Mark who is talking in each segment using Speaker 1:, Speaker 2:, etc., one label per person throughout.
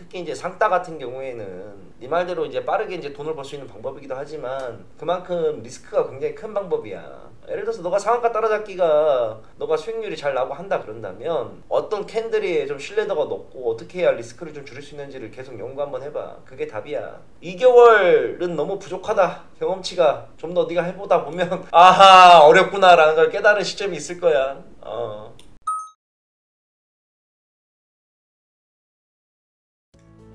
Speaker 1: 특히 이제 상따 같은 경우에는 네 말대로 이제 빠르게 이제 돈을 벌 수 있는 방법이기도 하지만 그만큼 리스크가 굉장히 큰 방법이야. 예를 들어서 너가 상한가 따라잡기가 너가 수익률이 잘 나고 한다 그런다면 어떤 캔들이 좀 신뢰도가 높고 어떻게 해야 리스크를 좀 줄일 수 있는지를 계속 연구 한번 해봐. 그게 답이야. 2개월은 너무 부족하다. 경험치가 좀 더 네가 해보다 보면 아하 어렵구나라는 걸 깨달은 시점이 있을 거야.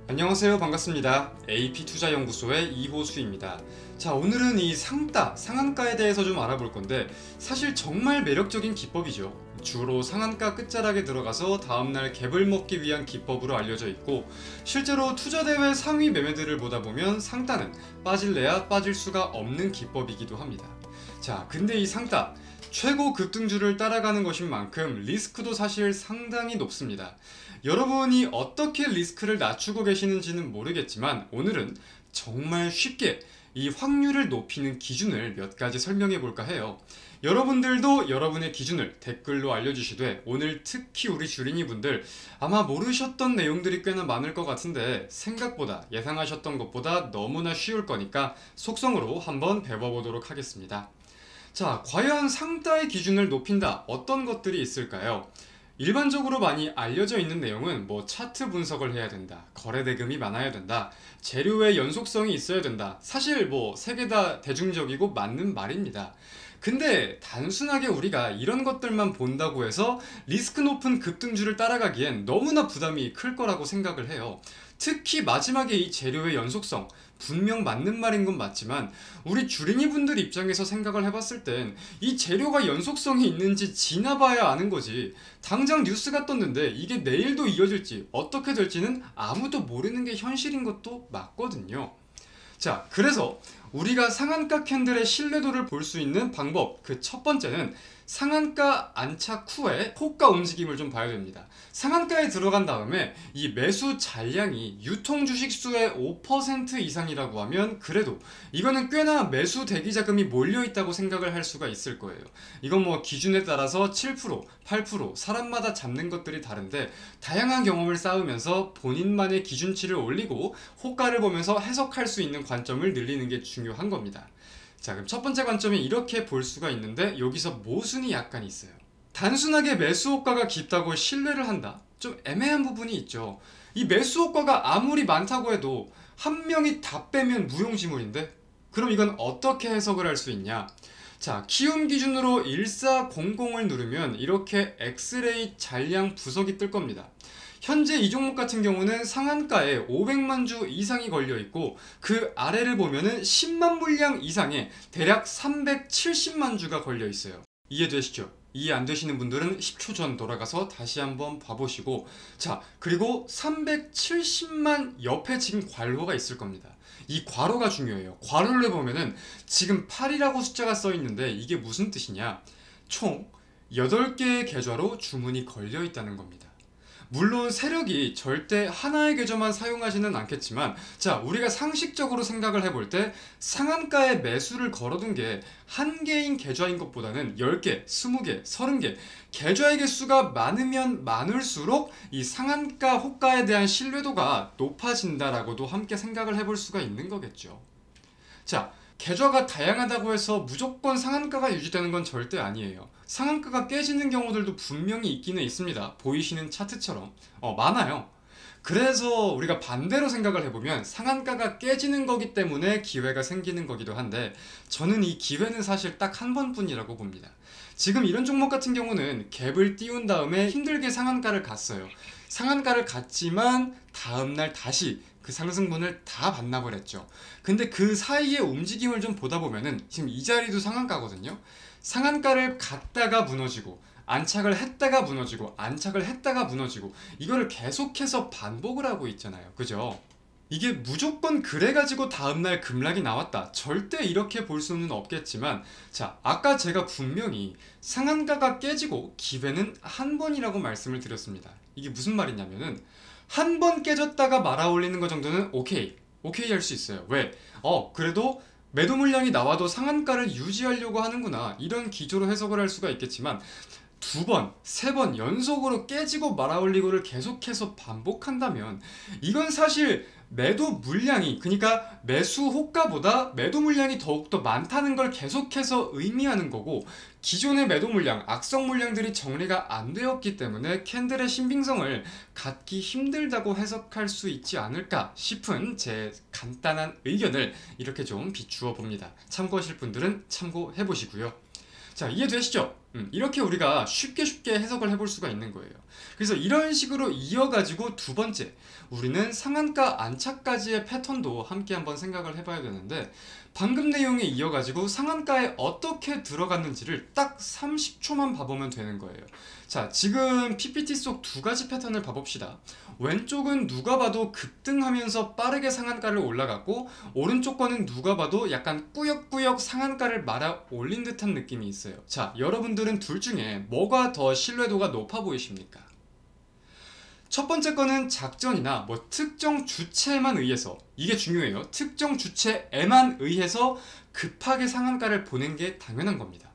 Speaker 2: 안녕하세요. 반갑습니다. AP투자연구소의 이호수입니다. 자, 오늘은 이 상한가에 대해서 좀 알아볼 건데 사실 정말 매력적인 기법이죠. 주로 상한가 끝자락에 들어가서 다음날 갭을 먹기 위한 기법으로 알려져 있고 실제로 투자대회 상위 매매들을 보다 보면 상따는 빠질래야 빠질 수가 없는 기법이기도 합니다. 자, 근데 이 상따 최고 급등주를 따라가는 것인 만큼 리스크도 사실 상당히 높습니다. 여러분이 어떻게 리스크를 낮추고 계시는지는 모르겠지만 오늘은 정말 쉽게 이 확률을 높이는 기준을 몇 가지 설명해 볼까 해요. 여러분들도 여러분의 기준을 댓글로 알려주시되 오늘 특히 우리 주린이 분들 아마 모르셨던 내용들이 꽤나 많을 것 같은데 생각보다 예상하셨던 것보다 너무나 쉬울 거니까 속성으로 한번 배워보도록 하겠습니다. 자, 과연 상따의 기준을 높인다 어떤 것들이 있을까요? 일반적으로 많이 알려져 있는 내용은 차트 분석을 해야 된다, 거래대금이 많아야 된다, 재료의 연속성이 있어야 된다. 사실 세 개 다 대중적이고 맞는 말입니다. 근데 단순하게 우리가 이런 것들만 본다고 해서 리스크 높은 급등주를 따라가기엔 너무나 부담이 클 거라고 생각을 해요. 특히 마지막에 이 재료의 연속성, 분명 맞는 말인 건 맞지만 우리 주린이 분들 입장에서 생각을 해봤을 땐 이 재료가 연속성이 있는지 지나봐야 아는 거지, 당장 뉴스가 떴는데 이게 내일도 이어질지 어떻게 될지는 아무도 모르는 게 현실인 것도 맞거든요. 자, 그래서 우리가 상한가 캔들의 신뢰도를 볼 수 있는 방법, 그 첫 번째는 상한가 안착 후에 호가 움직임을 좀 봐야 됩니다. 상한가에 들어간 다음에 이 매수 잔량이 유통 주식 수의 5% 이상이라고 하면 그래도 이거는 꽤나 매수 대기 자금이 몰려 있다고 생각을 할 수가 있을 거예요. 이건 기준에 따라서 7%, 8% 사람마다 잡는 것들이 다른데 다양한 경험을 쌓으면서 본인만의 기준치를 올리고 호가를 보면서 해석할 수 있는 관점을 늘리는 게 중요한 겁니다. 자, 그럼 첫 번째 관점이 이렇게 볼 수가 있는데 여기서 모순이 약간 있어요. 단순하게 매수 효과가 깊다고 신뢰를 한다? 좀 애매한 부분이 있죠. 이 매수 효과가 아무리 많다고 해도 한 명이 다 빼면 무용지물인데? 그럼 이건 어떻게 해석을 할 수 있냐? 자, 키움 기준으로 1400을 누르면 이렇게 엑스레이 잔량 부석이 뜰 겁니다. 현재 이 종목 같은 경우는 상한가에 500만 주 이상이 걸려 있고 그 아래를 보면은 10만 물량 이상의 대략 370만 주가 걸려 있어요. 이해되시죠? 이해 안 되시는 분들은 10초 전 돌아가서 다시 한번 봐보시고, 자, 그리고 370만 옆에 지금 괄호가 있을 겁니다. 이 괄호가 중요해요. 괄호를 보면은 지금 8이라고 숫자가 써 있는데 이게 무슨 뜻이냐? 총 8개의 계좌로 주문이 걸려 있다는 겁니다. 물론 세력이 절대 하나의 계좌만 사용하지는 않겠지만, 자, 우리가 상식적으로 생각을 해볼 때 상한가에 매수를 걸어둔 게 한 개인 계좌인 것보다는 10개, 20개, 30개 계좌의 개수가 많으면 많을수록 이 상한가 호가에 대한 신뢰도가 높아진다라고도 함께 생각을 해볼 수가 있는 거겠죠. 자, 계좌가 다양하다고 해서 무조건 상한가가 유지되는 건 절대 아니에요. 상한가가 깨지는 경우들도 분명히 있기는 있습니다. 보이시는 차트처럼 많아요. 그래서 우리가 반대로 생각을 해보면 상한가가 깨지는 거기 때문에 기회가 생기는 거기도 한데 저는 이 기회는 사실 딱 한 번뿐이라고 봅니다. 지금 이런 종목 같은 경우는 갭을 띄운 다음에 힘들게 상한가를 갔어요. 상한가를 갔지만 다음날 다시 그 상승분을 다 반납을 했죠. 근데 그 사이의 움직임을 좀 보다 보면은 지금 이 자리도 상한가거든요. 상한가를 갔다가 무너지고 안착을 했다가 무너지고 안착을 했다가 무너지고 이거를 계속해서 반복을 하고 있잖아요. 그죠? 이게 무조건 그래가지고 다음날 급락이 나왔다, 절대 이렇게 볼 수는 없겠지만, 자, 아까 제가 분명히 상한가가 깨지고 기회는 한 번이라고 말씀을 드렸습니다. 이게 무슨 말이냐면은 한 번 깨졌다가 말아 올리는 거 정도는 오케이 할 수 있어요. 왜? 그래도 매도 물량이 나와도 상한가를 유지하려고 하는구나, 이런 기조로 해석을 할 수가 있겠지만 두 번, 세 번 연속으로 깨지고 말아올리고를 계속해서 반복한다면 이건 사실 매도 물량이, 그러니까 매수 호가보다 매도 물량이 더욱더 많다는 걸 계속해서 의미하는 거고, 기존의 매도 물량, 악성 물량들이 정리가 안 되었기 때문에 캔들의 신빙성을 갖기 힘들다고 해석할 수 있지 않을까 싶은 제 간단한 의견을 이렇게 좀 비추어 봅니다. 참고하실 분들은 참고해 보시고요. 자, 이해되시죠? 이렇게 우리가 쉽게 해석을 해볼 수가 있는 거예요. 그래서 이런 식으로 이어가지고 두 번째, 우리는 상한가 안착까지의 패턴도 함께 한번 생각을 해봐야 되는데, 방금 내용에 이어가지고 상한가에 어떻게 들어갔는지를 딱 30초만 봐보면 되는 거예요. 자, 지금 PPT 속 두 가지 패턴을 봐봅시다. 왼쪽은 누가 봐도 급등하면서 빠르게 상한가를 올라갔고, 오른쪽 거는 누가 봐도 약간 꾸역꾸역 상한가를 말아 올린 듯한 느낌이 있어요. 자, 여러분들은 둘 중에 뭐가 더 신뢰도가 높아 보이십니까? 첫 번째 거는 작전이나 뭐 특정 주체에만 의해서, 이게 중요해요. 특정 주체에만 의해서 급하게 상한가를 보낸 게 당연한 겁니다.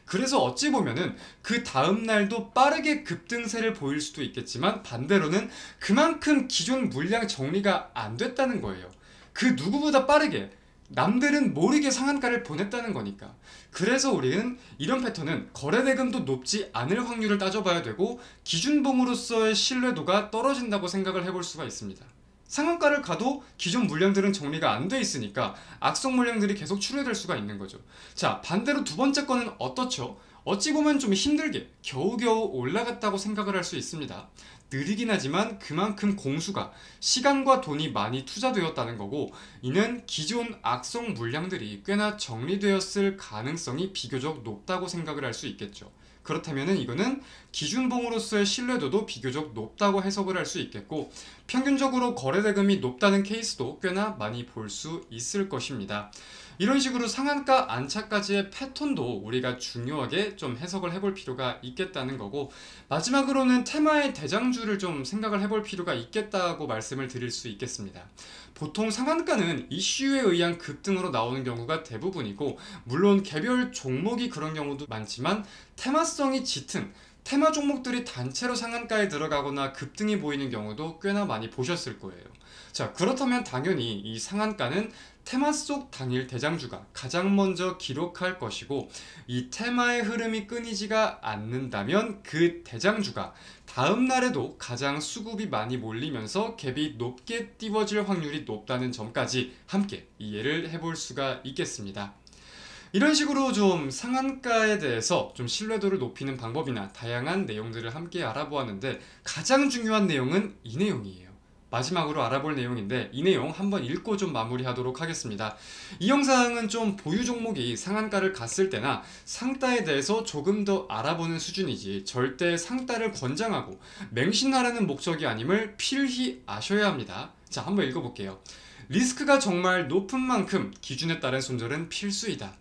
Speaker 2: 그래서 어찌 보면은 그 다음 날도 빠르게 급등세를 보일 수도 있겠지만, 반대로는 그만큼 기존 물량 정리가 안 됐다는 거예요. 그 누구보다 빠르게 남들은 모르게 상한가를 보냈다는 거니까. 그래서 우리는 이런 패턴은 거래대금도 높지 않을 확률을 따져봐야 되고, 기준봉으로서의 신뢰도가 떨어진다고 생각을 해볼 수가 있습니다. 상한가를 가도 기존 물량들은 정리가 안 돼 있으니까 악성 물량들이 계속 출회될 수가 있는 거죠. 자, 반대로 두 번째 거는 어떻죠? 어찌 보면 좀 힘들게 겨우겨우 올라갔다고 생각을 할 수 있습니다. 느리긴 하지만 그만큼 공수가, 시간과 돈이 많이 투자되었다는 거고, 이는 기존 악성 물량들이 꽤나 정리되었을 가능성이 비교적 높다고 생각을 할 수 있겠죠. 그렇다면 이거는 기준봉으로서의 신뢰도도 비교적 높다고 해석을 할 수 있겠고, 평균적으로 거래대금이 높다는 케이스도 꽤나 많이 볼 수 있을 것입니다. 이런 식으로 상한가 안착까지의 패턴도 우리가 중요하게 좀 해석을 해볼 필요가 있겠다는 거고, 마지막으로는 테마의 대장주를 좀 생각을 해볼 필요가 있겠다고 말씀을 드릴 수 있겠습니다. 보통 상한가는 이슈에 의한 급등으로 나오는 경우가 대부분이고, 물론 개별 종목이 그런 경우도 많지만 테마성이 짙은 테마 종목들이 단체로 상한가에 들어가거나 급등이 보이는 경우도 꽤나 많이 보셨을 거예요. 자, 그렇다면 당연히 이 상한가는 테마 속 당일 대장주가 가장 먼저 기록할 것이고, 이 테마의 흐름이 끊이지가 않는다면 그 대장주가 다음 날에도 가장 수급이 많이 몰리면서 갭이 높게 띄워질 확률이 높다는 점까지 함께 이해를 해볼 수가 있겠습니다. 이런 식으로 좀 상한가에 대해서 좀 신뢰도를 높이는 방법이나 다양한 내용들을 함께 알아보았는데, 가장 중요한 내용은 이 내용이에요. 마지막으로 알아볼 내용인데, 이 내용 한번 읽고 좀 마무리하도록 하겠습니다. 이 영상은 좀 보유 종목이 상한가를 갔을 때나 상따에 대해서 조금 더 알아보는 수준이지, 절대 상따를 권장하고 맹신하라는 목적이 아님을 필히 아셔야 합니다. 자, 한번 읽어볼게요. 리스크가 정말 높은 만큼 기준에 따른 손절은 필수이다.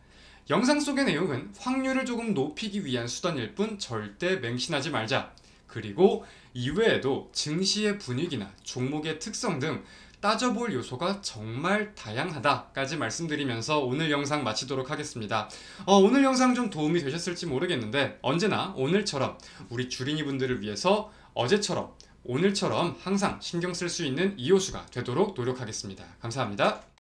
Speaker 2: 영상 속의 내용은 확률을 조금 높이기 위한 수단일 뿐 절대 맹신하지 말자. 그리고 이외에도 증시의 분위기나 종목의 특성 등 따져볼 요소가 정말 다양하다까지 말씀드리면서 오늘 영상 마치도록 하겠습니다. 오늘 영상 좀 도움이 되셨을지 모르겠는데, 언제나 오늘처럼 우리 주린이 분들을 위해서 어제처럼 오늘처럼 항상 신경 쓸 수 있는 이호수가 되도록 노력하겠습니다. 감사합니다.